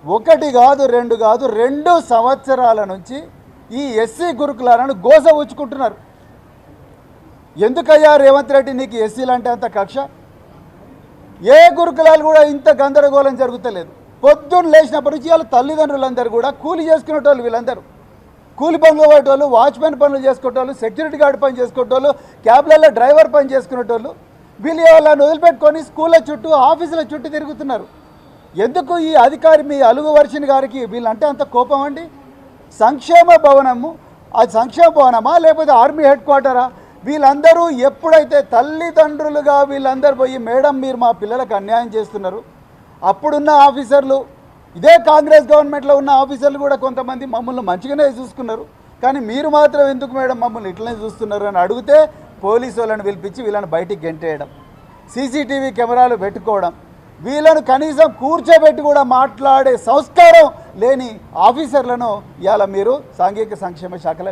ఒకటి కాదు రెండు కాదు 2 సంవత్సరాల నుంచి ఈ ఎస్సీ గురుకులాలను గోస ఉంచుకుంటున్నారు. ఎందుకయ్యా రేవంత్ రెడ్డి నీకు ఎస్సీలు అంటే అంత కక్ష? ఏ గురుకులాలు కూడా ఇంత గందరగోళం జరుగుతలేదు. పొద్దున్న లేచినప్పటి నుంచి వాళ్ళ తల్లిదండ్రులందరూ కూడా కూలి చేసుకునేటోళ్ళు, వీళ్ళందరూ కూలి పనులు పోయేటోళ్ళు, వాచ్మెన్ పనులు చేసుకునేటోళ్ళు, సెక్యూరిటీ గార్డ్ పని చేసుకునేటోళ్ళు, క్యాబ్లలో డ్రైవర్ పని చేసుకునేటోళ్ళు. వీళ్ళు వాళ్ళని వదిలిపెట్టుకొని స్కూళ్ళ చుట్టూ ఆఫీసుల చుట్టూ తిరుగుతున్నారు. ఎందుకు ఈ అధికారి మీ అలుగు వర్షిని గారికి వీళ్ళంటే అంత కోపం అండి? సంక్షేమ భవనము, అది సంక్షేమ భవనమా లేకపోతే ఆర్మీ హెడ్ క్వార్టరా? వీళ్ళందరూ ఎప్పుడైతే తల్లిదండ్రులుగా వీళ్ళందరూ పోయి మేడం మీరు మా పిల్లలకు అన్యాయం చేస్తున్నారు, అప్పుడున్న ఆఫీసర్లు, ఇదే కాంగ్రెస్ గవర్నమెంట్లో ఉన్న ఆఫీసర్లు కూడా కొంతమంది మమ్మల్ని మంచిగానే చూసుకున్నారు, కానీ మీరు మాత్రం ఎందుకు మేడం మమ్మల్ని ఇట్లనే చూస్తున్నారు అని అడిగితే పోలీసు వాళ్ళని పిలిపించి వీళ్ళని బయటికి గెంటేయడం, సీసీటీవీ కెమెరాలు పెట్టుకోవడం, వీళ్ళను కనీసం కూర్చోబెట్టి కూడా మాట్లాడే సంస్కారం లేని ఆఫీసర్లను ఇవాళ మీరు సాంఘిక సంక్షేమ శాఖలో